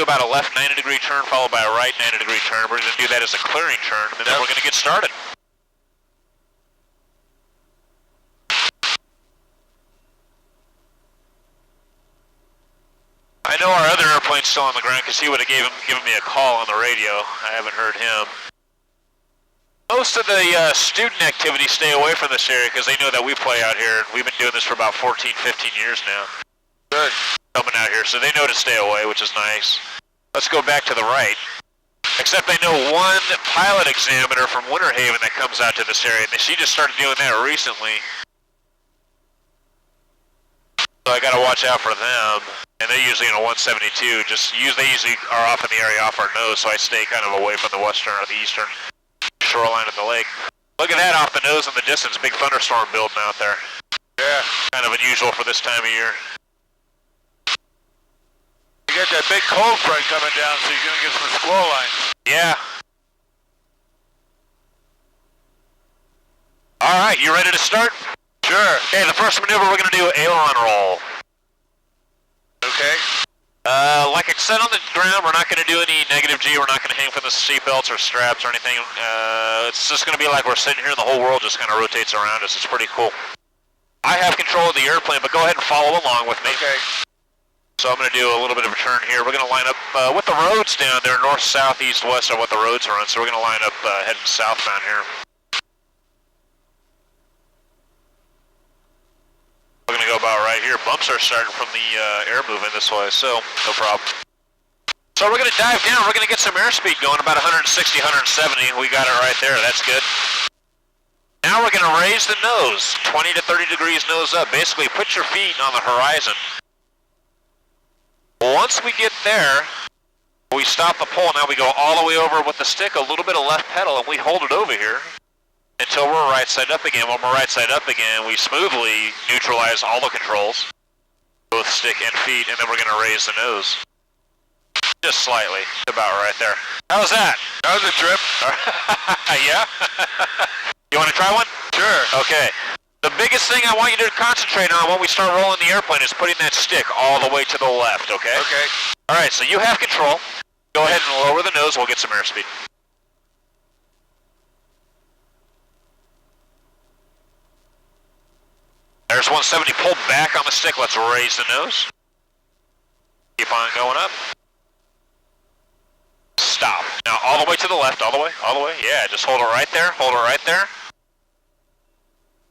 about a left 90-degree turn followed by a right 90-degree turn. We're going to do that as a clearing turn, and then we're going to get started. I know our other airplane's still on the ground because he would have given me a call on the radio. I haven't heard him. Most of the student activities stay away from this area because they know that we play out here. We've been doing this for about 14, 15 years now. Good. Coming out here, so they know to stay away, which is nice. Let's go back to the right. Except I know one pilot examiner from Winter Haven that comes out to this area, and she just started doing that recently. So I gotta watch out for them. And they're usually in a 172, they usually are off in the area off our nose, so I stay kind of away from the western or the eastern shoreline of the lake. Look at that off the nose in the distance, big thunderstorm building out there. Yeah, kind of unusual for this time of year. You got that big cold front coming down, so you're gonna get some squall lines. Yeah. All right, you ready to start? Sure. Okay, the first maneuver we're gonna do aileron roll. Okay. Like I said on the ground, we're not going to do any negative G. We're not going to hang from the seatbelts or straps or anything. It's just going to be like we're sitting here and the whole world just kind of rotates around us. It's pretty cool. I have control of the airplane, but go ahead and follow along with me. Okay. So I'm going to do a little bit of a turn here. We're going to line up with the roads down there, north, south, east, west are what the roads are on. So we're going to line up heading southbound here. We're going to go about right here. Bumps are starting from the air moving this way, so no problem. So we're going to dive down. We're going to get some airspeed going, about 160, 170. We got it right there. That's good. Now we're going to raise the nose, 20 to 30 degrees nose up. Basically, put your feet on the horizon. Once we get there, we stop the pole. Now we go all the way over with the stick, a little bit of left pedal, and we hold it over here until we're right side up again. When we're right side up again, we smoothly neutralize all the controls, both stick and feet, and then we're going to raise the nose. Just slightly, about right there. How's that? That was a trip. Yeah? You want to try one? Sure. Okay. The biggest thing I want you to concentrate on when we start rolling the airplane is putting that stick all the way to the left, okay? Okay. All right, so you have control. Go ahead and lower the nose. We'll get some airspeed. There's 170 pulled back on the stick. Let's raise the nose. Keep on going up. Stop. Now all the way to the left, all the way. Yeah, just hold it right there,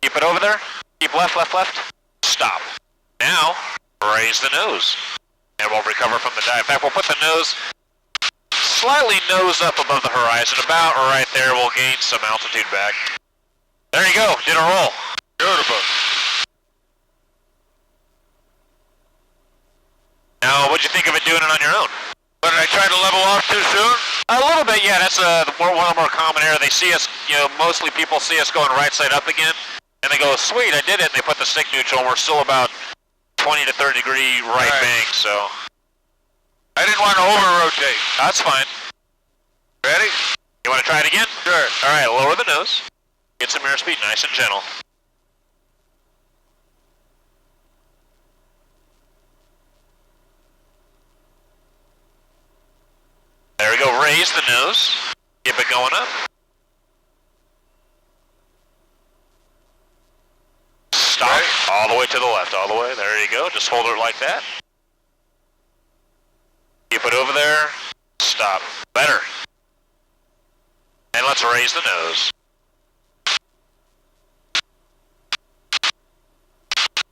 Keep it over there. Keep left. Stop. Now, raise the nose. And we'll recover from the dive. In fact, we'll put the nose slightly nose up above the horizon. About right there, we'll gain some altitude back. There you go, did a roll. Beautiful. Now, what'd you think of it doing it on your own? But did I try to level off too soon? A little bit, yeah. That's one of the more common error. They see us, mostly people see us going right side up again, and they go, sweet, I did it, and they put the stick neutral, and we're still about 20 to 30 degree right bank, so. I didn't want to over-rotate. That's fine. Ready? You want to try it again? Sure. All right, lower the nose. Get some airspeed, nice and gentle. There we go, raise the nose, keep it going up. Stop, right. All the way to the left, all the way, there you go, just hold it like that. Keep it over there, stop, better. And let's raise the nose.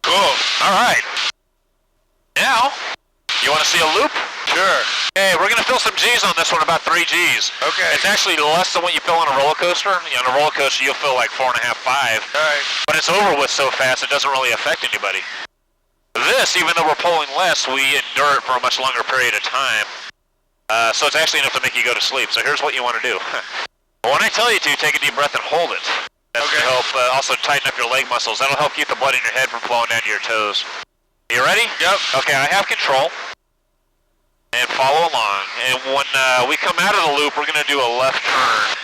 Cool, all right. Now, you want to see a loop? Sure. Hey, we're going to fill some G's on this one, about 3 G's. Okay. It's actually less than what you fill on a roller coaster. On a roller coaster, you'll fill like 4.5, 5. All right. But it's over with so fast, it doesn't really affect anybody. This, even though we're pulling less, we endure it for a much longer period of time. So it's actually enough to make you go to sleep. So here's what you want to do. When I tell you to, take a deep breath and hold it. That's going to help also tighten up your leg muscles. That'll help keep the blood in your head from flowing down to your toes. You ready? Yep. Okay, I have control. And follow along. And when we come out of the loop, we're going to do a left turn.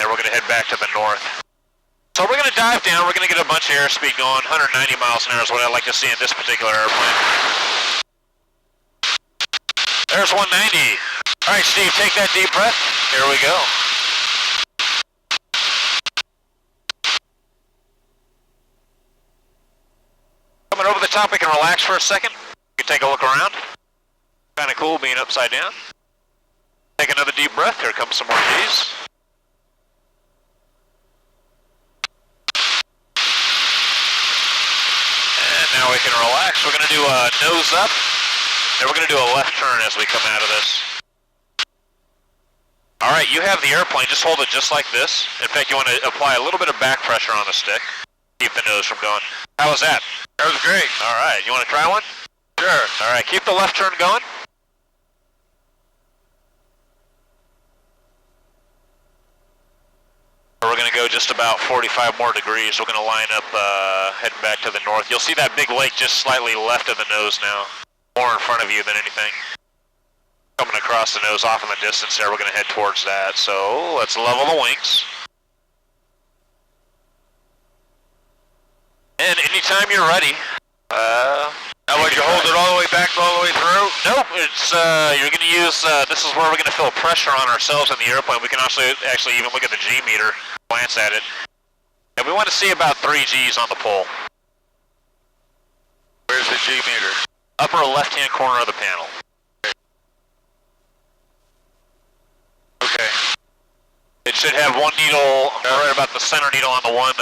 And we're going to head back to the north. So we're going to dive down. We're going to get a bunch of airspeed going. 190 miles an hour is what I like to see in this particular airplane. There's 190. All right, Steve, take that deep breath. Here we go. Coming over the top, we can relax for a second. You can take a look around. Kind of cool being upside down. Take another deep breath. Here comes some more G's. And now we can relax. We're going to do a nose up. And we're going to do a left turn as we come out of this. Alright, you have the airplane, just hold it just like this. In fact, you want to apply a little bit of back pressure on the stick. Keep the nose from going. How was that? That was great. Alright, you want to try one? Sure. Alright, keep the left turn going. We're going to go just about 45 more degrees. We're going to line up heading back to the north. You'll see that big lake just slightly left of the nose now. More in front of you than anything. Coming across the nose off in the distance there, we're going to head towards that. So let's level the wings. And anytime you're ready, now would you hold it all the way back, all the way through? Nope, it's, you're going to use, this is where we're going to feel pressure on ourselves in the airplane. We can also actually even look at the G meter, glance at it. And we want to see about 3 Gs on the pole. Where's the G meter? Upper left-hand corner of the panel. Okay. It should have one needle right about the center needle on the one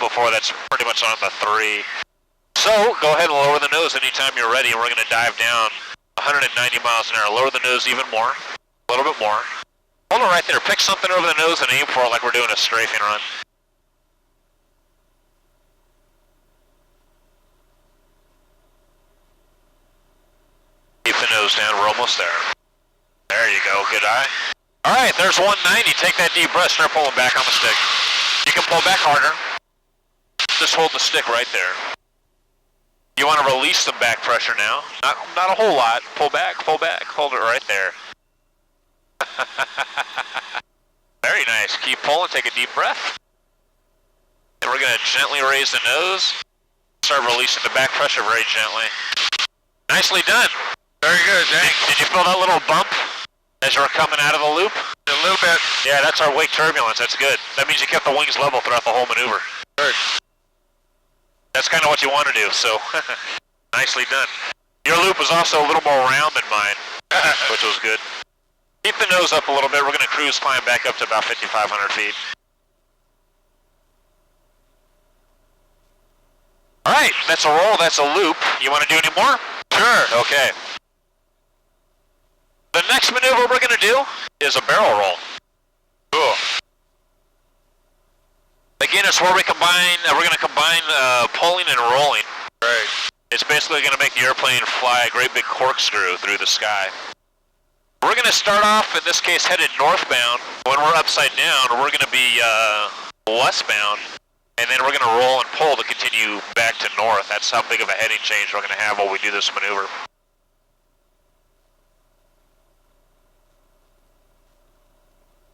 before that's pretty much on the 3. So go ahead and lower the nose anytime you're ready, and we're going to dive down 190 miles an hour. Lower the nose even more, a little bit more. Hold it right there. Pick something over the nose and aim for it like we're doing a strafing run. Keep the nose down. We're almost there. There you go. Good eye. All right, there's 190. Take that deep breath. Start pulling back on the stick. You can pull back harder. Just hold the stick right there. You want to release some back pressure now. Not a whole lot. Pull back, hold it right there. Very nice. Keep pulling, take a deep breath. And we're going to gently raise the nose. Start releasing the back pressure very gently. Nicely done. Very good, thanks. Did you feel that little bump as you were coming out of the loop? A little bit. Yeah, that's our wake turbulence. That's good. That means you kept the wings level throughout the whole maneuver. Good. That's kind of what you want to do, so nicely done. Your loop was also a little more round than mine, which was good. Keep the nose up a little bit. We're going to cruise climb back up to about 5,500 feet. All right, that's a roll. That's a loop. You want to do any more? Sure. Okay. The next maneuver we're going to do is a barrel roll. Cool. Again, it's where we're going to combine pulling and rolling. Right. It's basically going to make the airplane fly a great big corkscrew through the sky. We're going to start off, in this case, headed northbound. When we're upside down, we're going to be westbound, and then we're going to roll and pull to continue back to north. That's how big of a heading change we're going to have while we do this maneuver.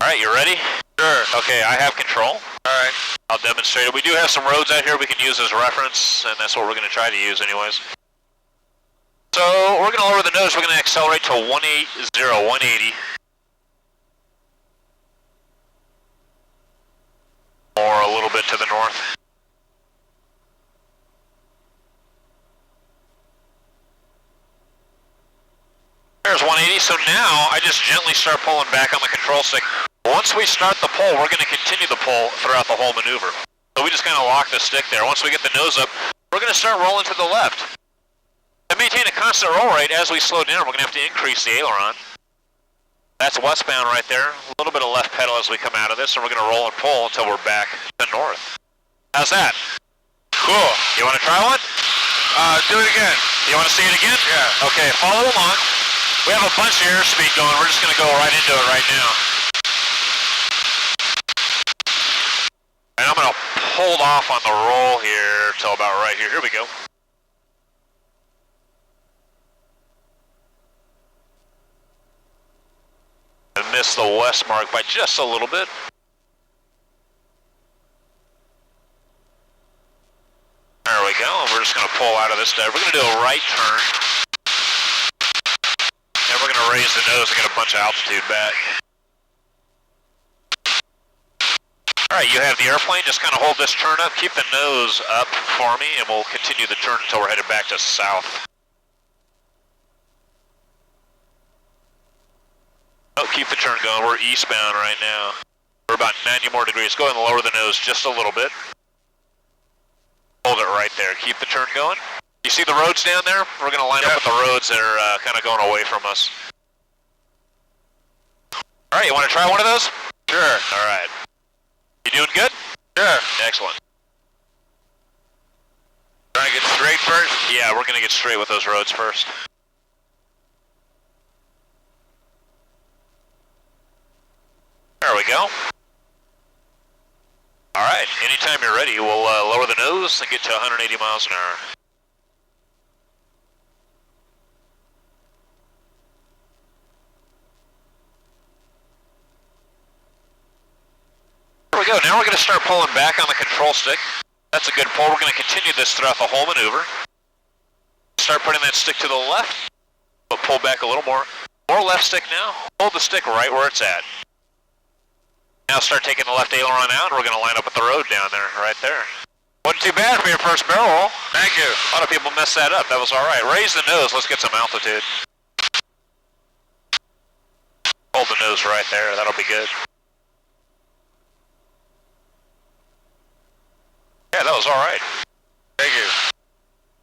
All right, you ready? Sure. Okay, I have control. All right. I'll demonstrate it. We do have some roads out here we can use as reference, and that's what we're going to try to use anyways. So we're going to lower the nose. We're going to accelerate to 180. Or a little bit to the north. There's 180. So now I just gently start pulling back on the control stick. Once we start the pull, we're going to continue the pull throughout the whole maneuver. So we just kind of lock the stick there. Once we get the nose up, we're going to start rolling to the left. To maintain a constant roll rate, as we slow down, we're going to have to increase the aileron. That's westbound right there. A little bit of left pedal as we come out of this, and we're going to roll and pull until we're back to north. How's that? Cool. You want to try one? Do it again. You want to see it again? Yeah. Okay, follow along. We have a bunch of airspeed going. We're just going to go right into it right now. And I'm going to hold off on the roll here till about right here. Here we go. And miss the west mark by just a little bit. There we go. And we're just going to pull out of this dive. We're going to do a right turn. And we're going raise the nose and get a bunch of altitude back. Alright, you have the airplane, just kind of hold this turn up, keep the nose up for me, and we'll continue the turn until we're headed back to south. Oh, keep the turn going, we're eastbound right now. We're about 90 more degrees, go ahead and lower the nose just a little bit. Hold it right there, keep the turn going. You see the roads down there? We're going to line up with the roads that are kind of going away from us. Alright, you want to try one of those? Sure. Alright. You doing good? Sure. Excellent. Trying to get straight first? Yeah, we're going to get straight with those roads first. There we go. Alright, anytime you're ready, we'll lower the nose and get to 180 miles an hour. There we go, now we're going to start pulling back on the control stick. That's a good pull. We're going to continue this throughout the whole maneuver. Start putting that stick to the left, but pull back a little more. More left stick now. Hold the stick right where it's at. Now start taking the left aileron out, and we're going to line up with the road down there, right there. Wasn't too bad for your first barrel roll. Thank you. A lot of people mess that up. That was all right. Raise the nose. Let's get some altitude. Hold the nose right there. That'll be good. Yeah, that was all right. Thank you.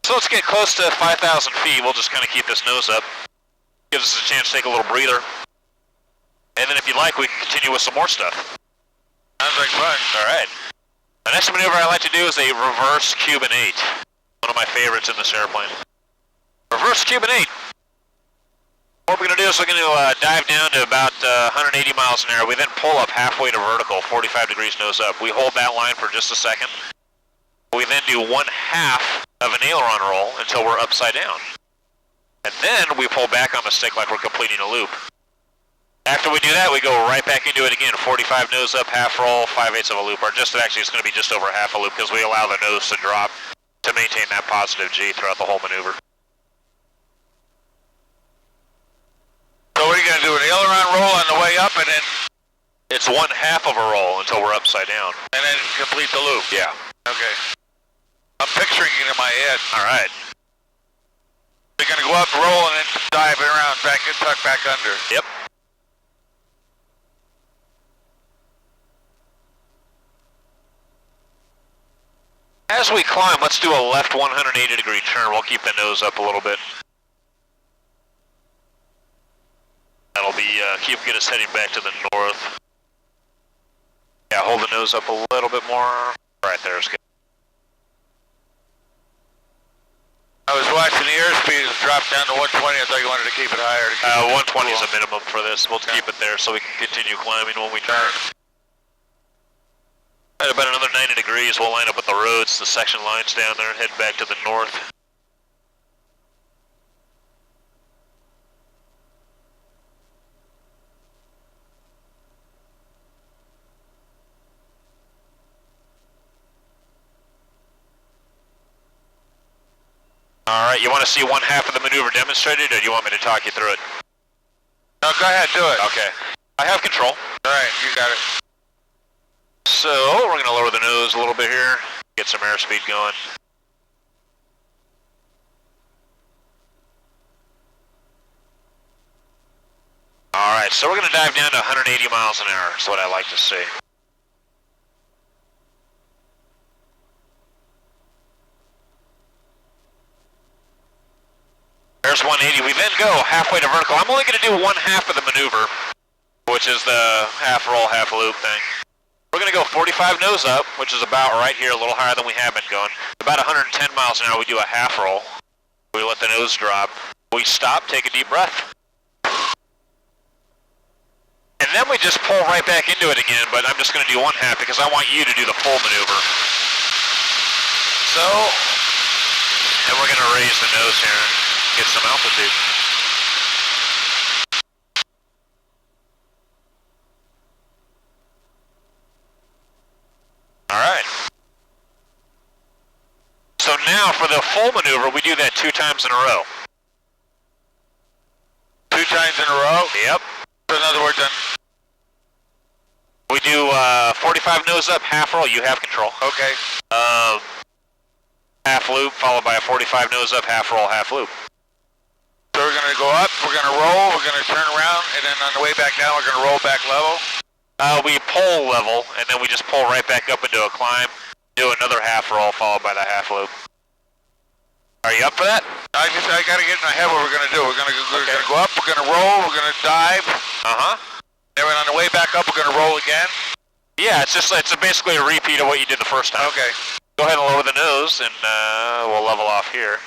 So let's get close to 5,000 feet. We'll just kind of keep this nose up. Gives us a chance to take a little breather. And then if you like, we can continue with some more stuff. Sounds like fun. All right. The next maneuver I like to do is a reverse Cuban 8. One of my favorites in this airplane. Reverse Cuban 8. What we're going to do is we're going to dive down to about 180 miles an hour. We then pull up halfway to vertical, 45 degrees nose up. We hold that line for just a second. We then do 1/2 of an aileron roll until we're upside down. And then we pull back on the stick like we're completing a loop. After we do that, we go right back into it again. 45 nose up, half roll, 5/8 of a loop. Or just actually, it's going to be just over half a loop because we allow the nose to drop to maintain that positive G throughout the whole maneuver. So what are you going to do, an aileron roll on the way up and then... It's 1/2 of a roll until we're upside down. And then complete the loop? Yeah. Okay. I'm picturing it in my head. All right. You're going to go up, roll, and then dive around, back and tuck back under. Yep. As we climb, let's do a left 180-degree turn. We'll keep the nose up a little bit. That'll be, get us heading back to the north. Yeah, hold the nose up a little bit more. Right there is good. I was watching the airspeed drop down to 120. I thought you wanted to keep it higher. 120 is a minimum for this. We'll keep it there so we can continue climbing when we turn. At about another 90 degrees, we'll line up with the roads, the section lines down there, head back to the north. All right, you want to see 1/2 of the maneuver demonstrated, or do you want me to talk you through it? No, go ahead, do it. Okay. I have control. All right, you got it. So, we're going to lower the nose a little bit here, get some airspeed going. All right, so we're going to dive down to 180 miles an hour, is what I like to see. There's 180. We then go halfway to vertical. I'm only going to do 1/2 of the maneuver, which is the half roll, half loop thing. We're going to go 45 nose up, which is about right here, a little higher than we have been going. About 110 miles an hour, we do a half roll. We let the nose drop. We stop, take a deep breath. And then we just pull right back into it again, but I'm just going to do 1/2 because I want you to do the full maneuver. So, and we're going to raise the nose here. Get some altitude. All right. So now for the full maneuver, we do that 2 times in a row. 2 times in a row? Yep. So in other words, then. We do 45 nose up, half roll, you have control. Okay. Half loop, followed by a 45 nose up, half roll, half loop. So we're going to go up, we're going to roll, we're going to turn around, and then on the way back down, we're going to roll back level? We pull level, and then we just pull right back up into a climb, do another half roll, followed by the half loop. Are you up for that? I got to get in my head what we're going to do. We're going to go up, we're going to roll, we're going to dive. Uh-huh. Then on the way back up, we're going to roll again? Yeah, it's basically a repeat of what you did the first time. Okay. Go ahead and lower the nose, and we'll level off here.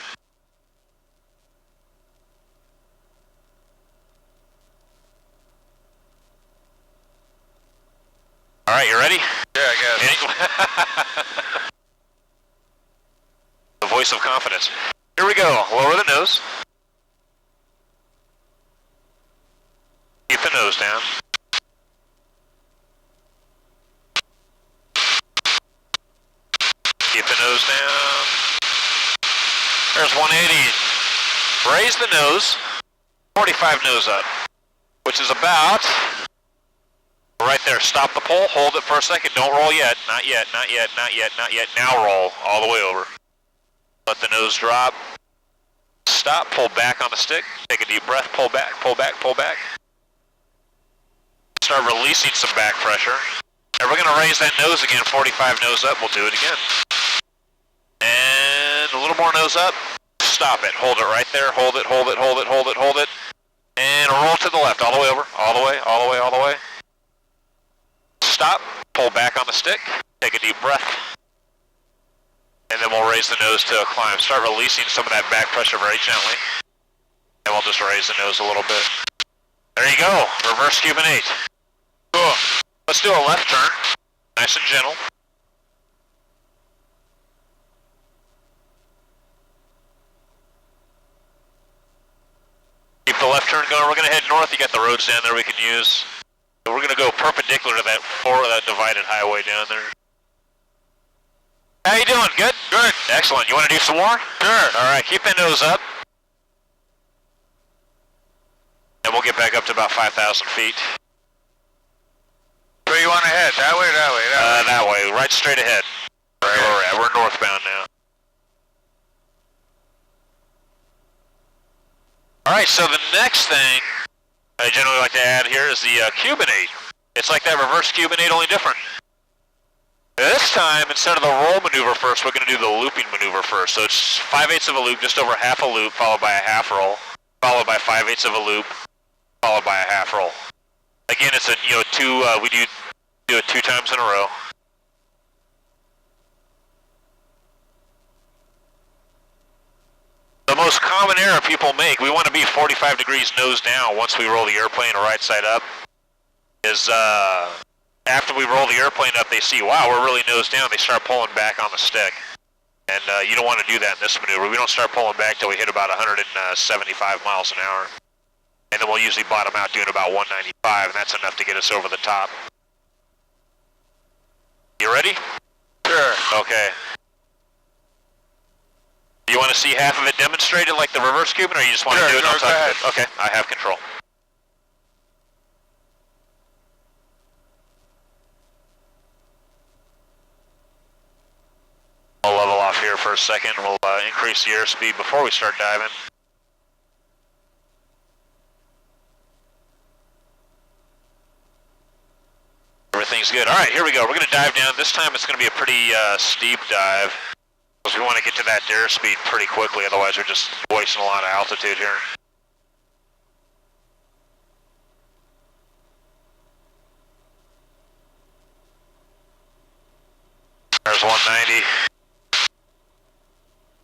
All right, you ready? Yeah, I guess. The voice of confidence. Here we go. Lower the nose. Keep the nose down. Keep the nose down. There's 180. Raise the nose. 45 nose up, which is about right there. Stop the pull. Hold it for a second. Don't roll yet. Not yet. Not yet. Not yet. Not yet. Now roll all the way over. Let the nose drop. Stop. Pull back on the stick. Take a deep breath. Pull back. Pull back. Pull back. Start releasing some back pressure. And we're going to raise that nose again. 45 nose up. We'll do it again. And a little more nose up. Stop it. Hold it right there. Hold it. Hold it. Hold it. Hold it. Hold it. And roll to the left. All the way over. All the way. All the way. All the way. Stop. Pull back on the stick. Take a deep breath. And then we'll raise the nose to a climb. Start releasing some of that back pressure very gently. And we'll just raise the nose a little bit. There you go. Reverse Cuban 8. Cool. Let's do a left turn. Nice and gentle. Keep the left turn going. We're going to head north. You got the roads down there we can use. We're going to go perpendicular to that divided highway down there. How you doing? Good? Good. Excellent. You want to do some more? Sure. All right. Keep that nose up. And we'll get back up to about 5,000 feet. Where you want to head? That way or that way? That way. Right straight ahead. Right where we're at. We're northbound now. All right. So the next thing I generally like to add here is the Cuban 8. It's like that reverse Cuban 8, only different. This time, instead of the roll maneuver first, we're going to do the looping maneuver first. So it's 5/8 of a loop, just over half a loop, followed by a half roll, followed by 5/8 of a loop, followed by a half roll. Again, it's a we do it 2 times in a row. The most common error people make, we want to be 45 degrees nose down once we roll the airplane right side up, is after we roll the airplane up, they see, wow, we're really nose down. They start pulling back on the stick. And you don't want to do that in this maneuver. We don't start pulling back till we hit about 175 miles an hour. And then we'll usually bottom out doing about 195, and that's enough to get us over the top. You ready? Sure. Okay. Do you want to see half of it demonstrated like the reverse Cuban, or you just want to do it? Go ahead. Okay, I have control. We'll level off here for a second. We'll increase the airspeed before we start diving. Everything's good. All right, here we go. We're going to dive down. This time it's going to be a pretty steep dive, because we want to get to that airspeed pretty quickly. Otherwise, we're just wasting a lot of altitude here. There's 190.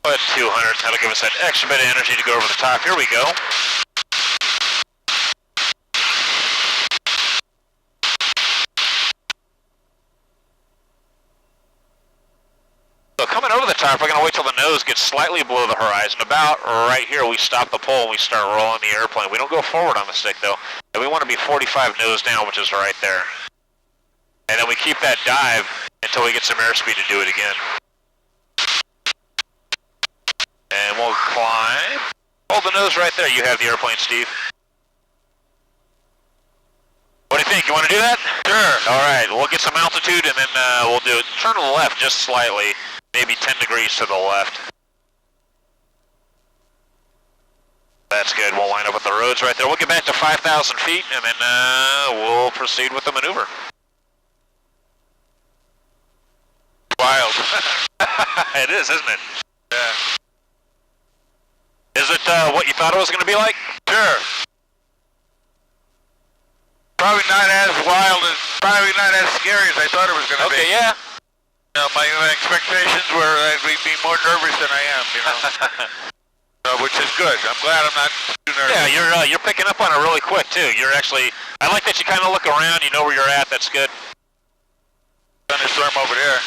At 200, that'll give us that extra bit of energy to go over the top. Here we go. So coming over the top, we're going to wait till the nose gets slightly below the horizon. About right here, we stop the pull and we start rolling the airplane. We don't go forward on the stick, though. And we want to be 45 nose down, which is right there. And then we keep that dive until we get some airspeed to do it again. And we'll climb. Hold the nose right there. You have the airplane, Steve. think? You want to do that? Sure. All right, we'll get some altitude and then we'll do it. Turn to the left just slightly, maybe 10 degrees to the left. That's good. We'll line up with the roads right there. We'll get back to 5,000 feet and then we'll proceed with the maneuver. Wild. It is, isn't it? Yeah. Is it what you thought it was going to be like? Sure. Probably not as wild as, probably not as scary as I thought it was going to be. Okay, yeah. You know, my expectations were I'd be more nervous than I am, you know. Which is good. I'm glad I'm not too nervous. Yeah, you're picking up on it really quick too. You're actually, I like that you kind of look around, you know where you're at, that's good. Thunderstorm over there.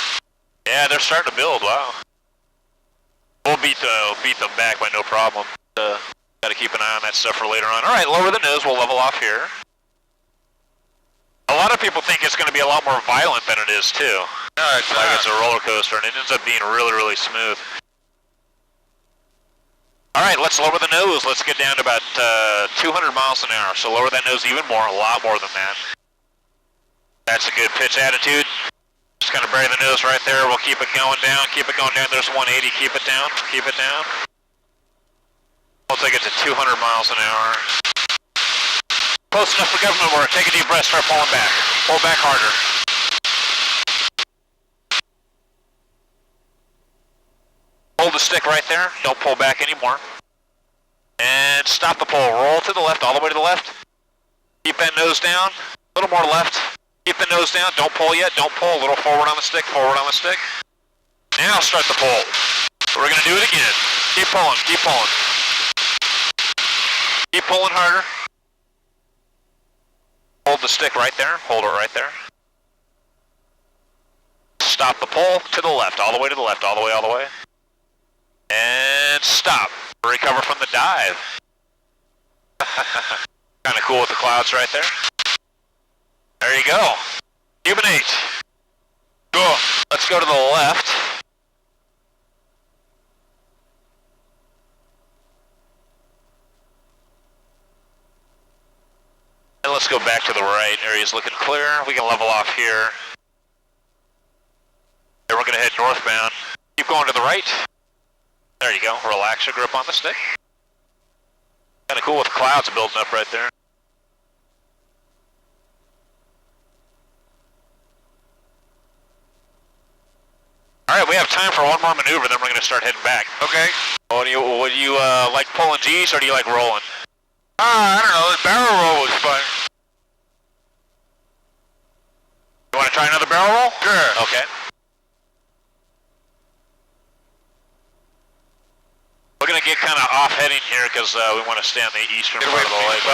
Yeah, they're starting to build, wow. We'll beat them back by no problem. Gotta keep an eye on that stuff for later on. Alright, lower the nose, we'll level off here. A lot of people think it's going to be a lot more violent than it is too. No, it's like not. it's a roller coaster, and it ends up being really, really smooth. Alright, let's lower the nose. Let's get down to about 200 miles an hour. So lower that nose even more, a lot more than that. That's a good pitch attitude. Just kind of bury the nose right there. We'll keep it going down, keep it going down. There's 180, keep it down, keep it down. We'll take it to 200 miles an hour. Close enough for government work. Take a deep breath, start pulling back. Pull back harder. Hold the stick right there. Don't pull back anymore. And stop the pull. Roll to the left, all the way to the left. Keep that nose down. A little more left. Keep the nose down. Don't pull yet. Don't pull. A little forward on the stick. Forward on the stick. Now start the pull. We're going to do it again. Keep pulling. Keep pulling. Keep pulling harder. Hold the stick right there. Hold it right there. Stop the pull to the left. All the way to the left. All the way, all the way. And stop. Recover from the dive. Kind of cool with the clouds right there. There you go. Cubinate. Cool. Let's go to the left. And let's go back to the right. Area's looking clear. We can level off here. And we're going to head northbound. Keep going to the right. There you go. Relax your grip on the stick. Kind of cool with the clouds building up right there. Alright, we have time for one more maneuver, then we're going to start heading back. Okay. Would you like pulling G's or do you like rolling? I don't know. The barrel roll was fun. You want to try another barrel roll? Sure. Okay. We're going to get kind of off-heading here because we want to stay on the eastern part of the lake.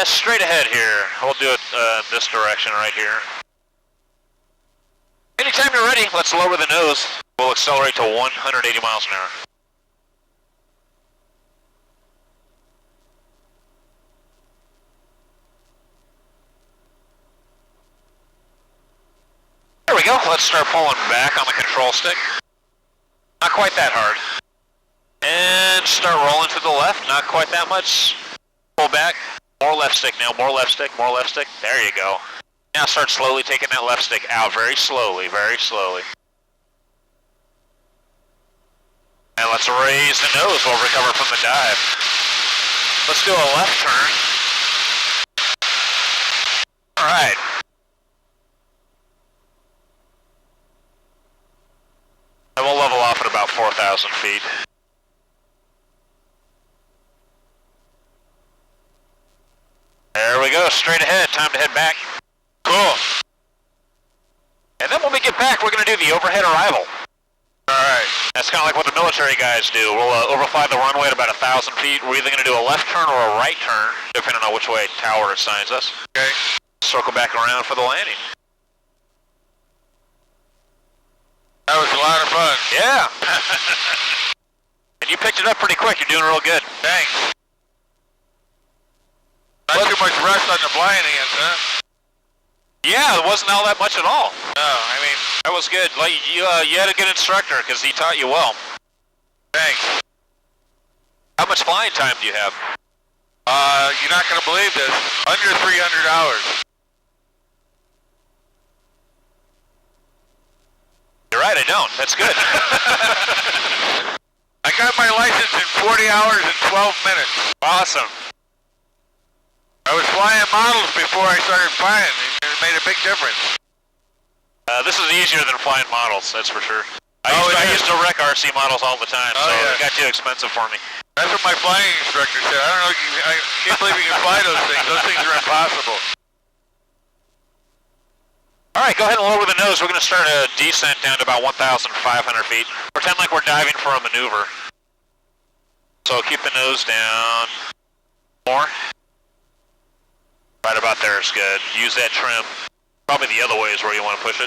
Straight ahead here. We'll do it this direction right here. Anytime you're ready, let's lower the nose. We'll accelerate to 180 miles an hour. There we go. Let's start pulling back on the control stick. Not quite that hard. And start rolling to the left. Not quite that much. Pull back. More left stick now. More left stick. More left stick. There you go. Now start slowly taking that left stick out. Very slowly. Very slowly. And let's raise the nose. We'll recover from the dive. Let's do a left turn. All right. And we'll level off at about 4,000 feet. There we go, straight ahead, time to head back. Cool. And then when we get back, we're going to do the overhead arrival. Alright, that's kind of like what the military guys do. We'll overfly the runway at about 1,000 feet. We're either going to do a left turn or a right turn, depending on which way tower assigns us. Okay. Circle back around for the landing. That was a lot of fun. Yeah. And you picked it up pretty quick. You're doing real good. Thanks. Not too much rust on the flying hands, huh? Yeah, it wasn't all that much at all. No, I mean... That was good. Like, you had a good instructor because he taught you well. Thanks. How much flying time do you have? You're not going to believe this. Under 300 hours. You're right, I don't. That's good. I got my license in 40 hours and 12 minutes. Awesome. I was flying models before I started flying. It made a big difference. This is easier than flying models, that's for sure. I used to wreck RC models all the time, so yeah. it got too expensive for me. That's what my flying instructor said. I don't know, I can't believe you can fly those things. Those things are impossible. Alright, go ahead and lower the nose. We're going to start a descent down to about 1,500 feet. Pretend like we're diving for a maneuver. So keep the nose down. More. Right about there is good. Use that trim. Probably the other way is where you want to push it.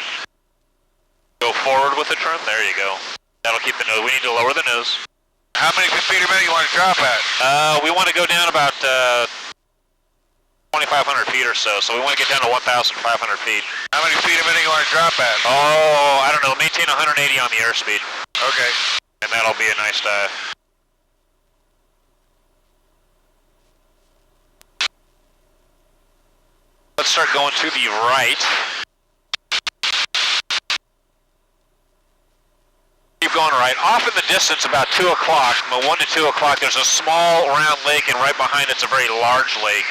Go forward with the trim. There you go. That'll keep the nose. We need to lower the nose. How many feet a minute you want to drop at? We want to go down about 2,500 feet or so. So we want to get down to 1,500 feet. How many feet a minute you want to drop at? Oh, I don't know. Maintain 180 on the airspeed. Okay. And that'll be a nice dive. Let's start going to the right. Keep going right. Off in the distance, about 2 o'clock, from 1 to 2 o'clock, there's a small round lake, and right behind it's a very large lake.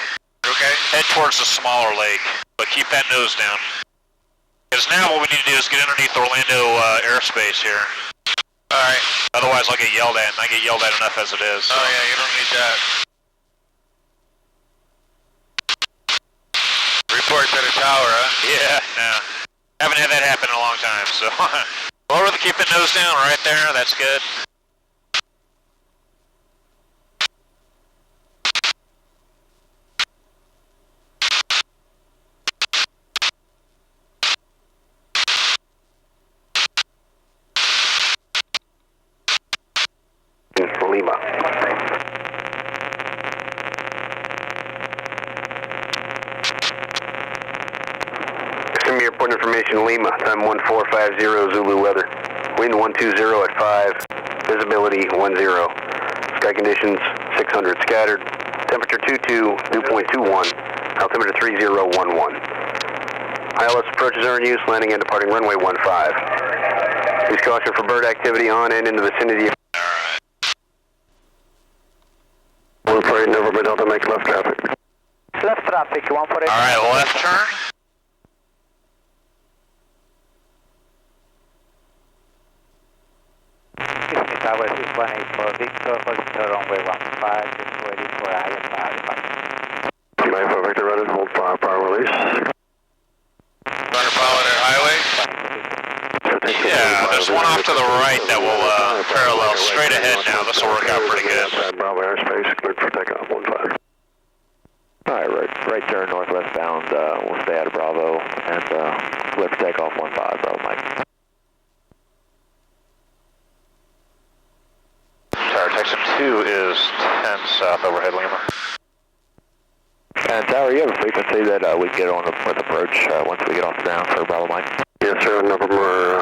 Okay. Head towards the smaller lake, but keep that nose down. Because now what we need to do is get underneath Orlando airspace here. Alright. Otherwise I'll get yelled at, and I get yelled at enough as it is. So. Oh yeah, you don't need that. Reports at a tower, huh? Yeah, no. Haven't had that happen in a long time, so. Lower the, keep the nose down right there, that's good. Lima. Send me your point information, Lima. Time 1450 Zulu weather. Wind 120 at 5. Visibility 10. Sky conditions 600 scattered. Temperature 22, dew point 21. Altimeter 3011. ILS approaches are in use. Landing and departing runway 15. Please caution for bird activity on and in the vicinity of... Alright. 148 November Delta, make left traffic. Left traffic, 148. Alright, left turn. Disney Tower 618 for Victor, Victor runway 15, just ready for IFR departure. IFR Victor running, hold fire, power release. Runner pilot at highway? Yeah, there's one off to the right that will parallel straight ahead now. This will work out pretty good. Bravo airspace, cleared for takeoff, 15. Alright, right turn northwest bound, we'll stay out of Bravo, and clear for takeoff 15, Bravo Mike. Tower Texan 2 is 10 south overhead Lima. And Tower, you have a frequency that we can get on with approach once we get off the ground for Bravo Mike? Yes, sir. November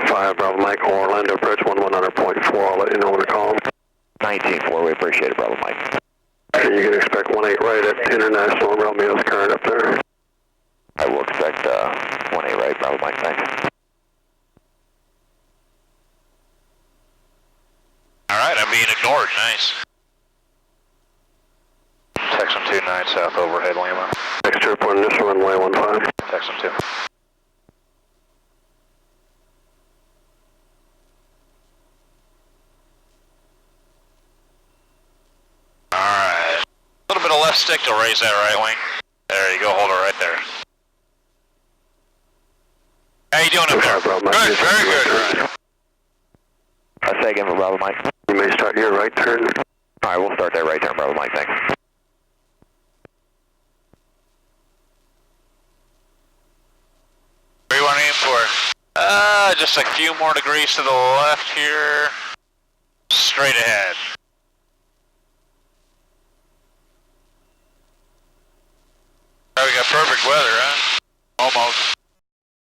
5, Bravo Mike, Orlando approach 1100.4. I'll let you know when to call them. 19-4, we appreciate it, Bravo Mike. You can expect 18 right at International Romeo's current up there. I will expect 18 right, Bravo Mike, thanks. Alright, I'm being ignored, nice. Texan 2 9 south overhead Lima. Next airport, initial runway 15. Texan 2. Alright. A little bit of left stick to raise that right wing. There you go, hold it right there. How you doing up there? Good, very good. I say again for Bravo Mike. You may start your right turn. Alright, we'll start that right turn, Bravo Mike, thanks. What do you want to aim for? Just a few more degrees to the left here. Straight ahead. Oh, we got perfect weather, huh? Almost.